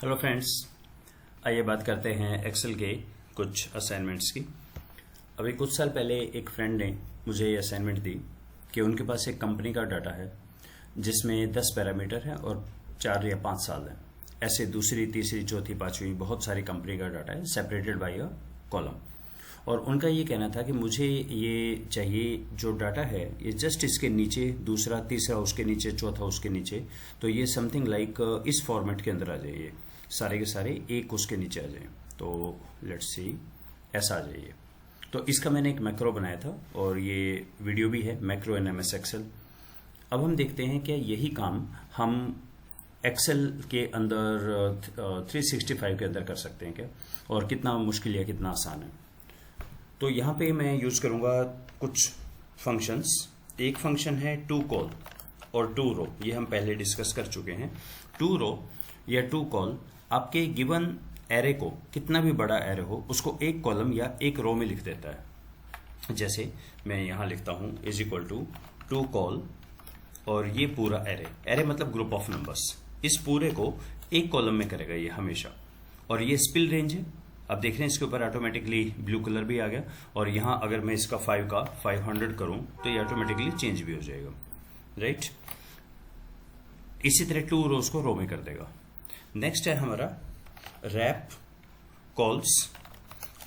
Hello friends, आइए बात करते हैं एक्सेल के कुछ असाइनमेंट्स की। अभी कुछ साल पहले एक फ्रेंड ने मुझे ये असाइनमेंट दी कि उनके पास एक कंपनी का डाटा है जिसमें 10 पैरामीटर है और 4 या 5 साल है। ऐसे दूसरी, तीसरी, चौथी, पांचवी बहुत सारी कंपनी का डाटा है सेपरेटेड बाय अ कॉलम। और उनका ये कहना था कि मुझे ये चाहिए, जो डाटा है ये जस्ट इसके नीचे, दूसरा, तीसरा उसके नीचे, चौथा उसके नीचे, तो ये समथिंग लाइक इस फॉर्मेट के अंदर आ जाइए, सारे के सारे एक उसके नीचे आ जाए। तो लेट्स सी, ऐसा आ जाइए। तो इसका मैंने एक मैक्रो बनाया था और ये वीडियो भी है, मैक्रो इन MS एक्सेल। अब हम देखते हैं कि यही काम हम एक्सेल के अंदर 365 के अंदर कर सकते हैं क्या, और कितना मुश्किल या कितना आसान है। तो यहाँ पे मैं यूज करूंगा कुछ फंक्शंस। एक फंक्शन है टू कॉल और टू रो, ये हम पहले डिस्कस कर चुके हैं। टू रो या टू कॉल आपके गिवन एरे को, कितना भी बड़ा एरे हो, उसको एक कॉलम या एक रो में लिख देता है। जैसे मैं यहाँ लिखता हूँ is equal to to call और ये पूरा एरे, एरे मतलब ग्रुप ऑफ नंबर्स, इस पूरे को एक कॉलम में करेगा ये हमेशा। और ये स्पिल रेंज है। अब देख रहे हैं इसके ऊपर ऑटोमेटिकली ब्लू कलर भी आ गया, और यहाँ अगर मैं इसका 5 का 500 करूं तो ये ऑटोमेटिकली चेंज भी हो जाएगा, राइट। इसी तरह टू रोज को रो में कर देगा। नेक्स्ट है हमारा रैप कॉल्स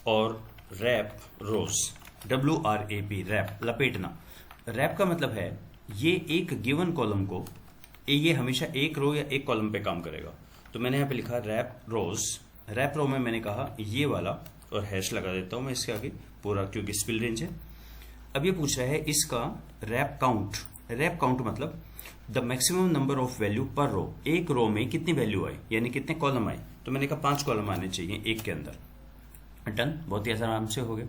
और रैप रोज, WRAP, रैप, लपेटना। रैप का मतलब है ये एक गिवन कॉलम को, ये हमेशा एक रो या एक कॉलम पे काम करेगा। तो मैंने यहाँ पे लिखा रैप रोज। रैप रो में मैंने कहा ये वाला, और हैश लगा देता हूं मैं इसके आगे पूरा, क्योंकि स्पिल रेंज है। अब ये पूछ रहा है इसका रैप काउंट। रैप काउंट मतलब the maximum number of value पर रो, एक रो में कितनी वैल्यू आई, यानी कितने कॉलम आए। तो मैंने कहा 5 कॉलम आने चाहिए एक के अंदर। डन, बहुत ही आराम से हो गया।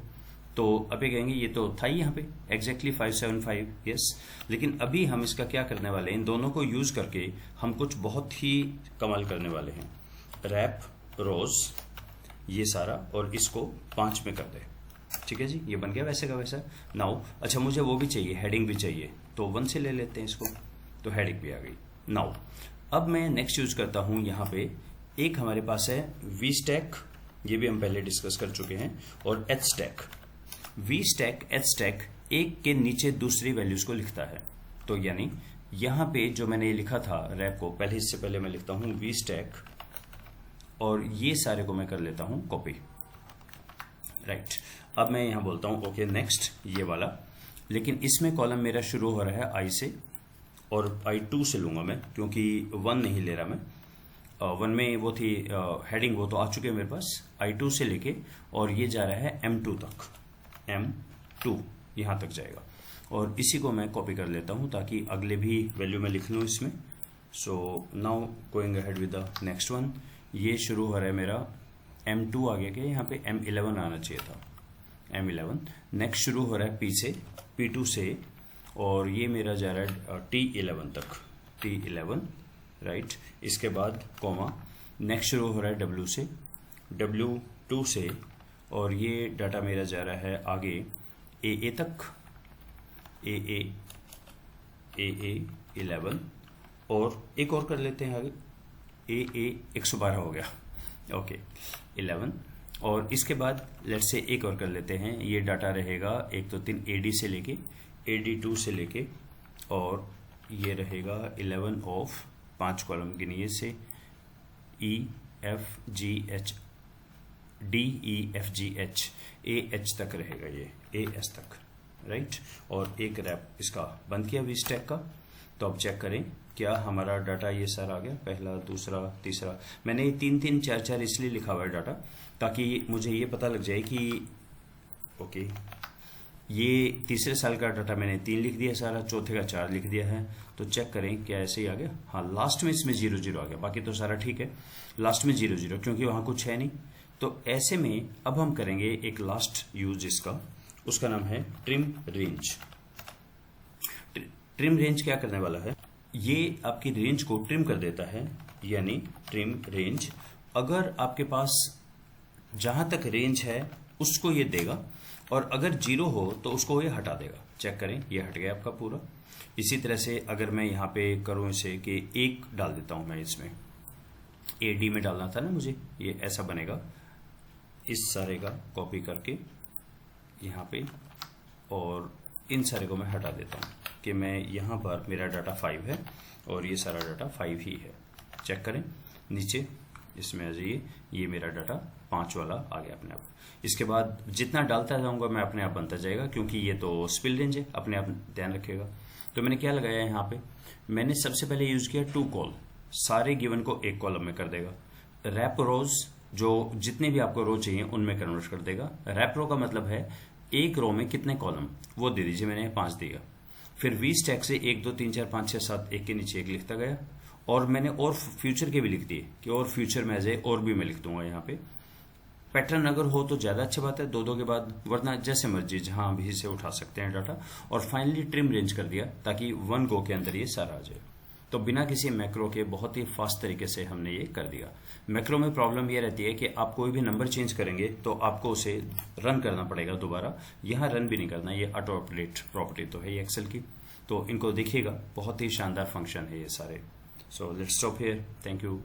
तो अभी कहेंगे ये तो था ही यहाँ पे एग्जैक्टली 575, यस। लेकिन अभी हम इसका क्या करने वाले हैं, इन दोनों को यूज करके हम कुछ बहुत ही कमाल करने वाले हैं। रैप रोज ये सारा, और इसको 5 में कर दे, ठीक है जी। ये बन गया वैसे का वैसा। नाउ अच्छा, मुझे वो भी चाहिए, हेडिंग भी चाहिए, तो 1 से ले लेते हैं इसको, तो हेडिंग भी आ गई। नाउ अब मैं नेक्स्ट यूज करता हूं, यहाँ पे एक हमारे पास है वी स्टैक, ये भी हम पहले डिस्कस कर चुके हैं, और H stack. V stack, H stack एक के नीचे दूसरी वैल्यूज को लिखता है। तो यानी यहाँ पे जो मैंने लिखा था रैप को, पहले इससे पहले मैं लिखता हूं वी स्टैक, और ये सारे को मैं कर लेता हूं कॉपी, राइट। अब मैं यहां बोलता हूं ओके नेक्स्ट, ये वाला। लेकिन इसमें कॉलम मेरा शुरू हो रहा है आई से, और I2 से लूंगा मैं, क्योंकि 1 नहीं ले रहा मैं। 1 में वो थी हेडिंग, वो तो आ चुके हैं मेरे पास। I2 से लेके और ये जा रहा है M2 तक, M2 यहां तक जाएगा। और इसी को मैं कॉपी कर लेता हूं ताकि अगले भी वैल्यू में लिख लूं इसमें। So now going ahead with the next one. ये शुरू हो रहा है मेरा M2 आगे के, यहाँ पे M11 आना चाहिए था, M11। नेक्स्ट शुरू हो रहा है P से, P2 से, और ये मेरा जा रहा है T11 तक, T11, राइट। इसके बाद कॉमा, नेक्स्ट शुरू हो रहा है W से, W2 से, और ये डाटा मेरा जा रहा है आगे AA तक, AA 11, और एक और कर लेते हैं आगे, AA 112 हो गया, ओके 11। और इसके बाद लेट से एक और कर लेते हैं, ये डाटा रहेगा 1 2 3 AD से लेके AD2 से लेके, और ये रहेगा 11 ऑफ 5 कॉलम गिनिए से E F G H D E F G H AH तक रहेगा, ये AS तक, राइट। और एक रैप इसका बंद किया वी स्टैक का। तो अब चेक करें क्या हमारा डाटा ये सारा आ गया, पहला, दूसरा, तीसरा। मैंने ये 3 3 4 4 इसलिए लिखा हुआ है डाटा, ताकि मुझे ये पता लग जाए कि ओके ये तीसरे साल का डाटा मैंने 3 लिख दिया सारा, चौथे का 4 लिख दिया है। तो चेक करें क्या ऐसे ही आ गया। हाँ, लास्ट में इसमें 0 0 आ गया, बाकी तो सारा ठीक है। लास्ट में 0 0 क्योंकि वहां कुछ है नहीं। तो ऐसे में अब हम करेंगे एक लास्ट यूज इसका, उसका नाम है ट्रिम रेंज। ट्रिम रेंज क्या करने वाला है, ये आपकी रेंज को ट्रिम कर देता है, यानी ट्रिम रेंज। अगर आपके पास जहां तक रेंज है उसको ये देगा, और अगर 0 हो तो उसको ये हटा देगा। चेक करें, ये हट गया आपका पूरा। इसी तरह से अगर मैं यहाँ पे करूँ इसे कि 1 डाल देता हूँ मैं इसमें, AD में डालना था ना मुझे, ये ऐसा बनेगा। इस सारे का कॉपी करके यहाँ पे, और इन सारे को मैं हटा देता हूँ कि मैं यहाँ पर मेरा डाटा 5 है और ये सारा डाटा 5 ही है। चेक करें नीचे, इसमें आ जाइए, ये मेरा डाटा 5 वाला आ गया अपने आप। इसके बाद जितना डालता जाऊंगा मैं अपने आप बनता जाएगा, क्योंकि ये तो स्पिल रेंज है, अपने आप ध्यान रखिएगा। तो मैंने क्या लगाया यहाँ पे, मैंने सबसे पहले यूज किया टू कॉल, सारे गिवन को एक कॉलम में कर देगा। रैप रोज, जो जितने भी आपको रो चाहिए उनमें कन्वर्ट कर देगा। रैप रो का मतलब है एक रो में कितने कॉलम, वो दे दीजिए, मैंने 5 दिया। फिर वी स्टैक से 1 2 3 4 5 6 7 एक के नीचे एक लिखता गया, और मैंने और फ्यूचर के भी लिख दिए कि और फ्यूचर में आ जाए, और भी मैं लिख दूंगा यहाँ पे। पैटर्न अगर हो तो ज्यादा अच्छी बात है, 2 2 के बाद, वरना जैसे मर्जी जहां भी से उठा सकते हैं डाटा। और फाइनली ट्रिम रेंज कर दिया ताकि 1 गो के अंदर ये सारा आ जाए। तो बिना किसी मैक्रो के बहुत ही फास्ट तरीके से हमने ये कर दिया। मैक्रो में प्रॉब्लम ये रहती है कि आप कोई भी नंबर चेंज करेंगे तो आपको उसे रन करना पड़ेगा दोबारा। यहाँ रन भी नहीं करना, ये ऑटो अपडेट प्रॉपर्टी तो है ये एक्सेल की। तो इनको देखिएगा, बहुत ही शानदार फंक्शन है ये सारे। So let's stop here, thank you.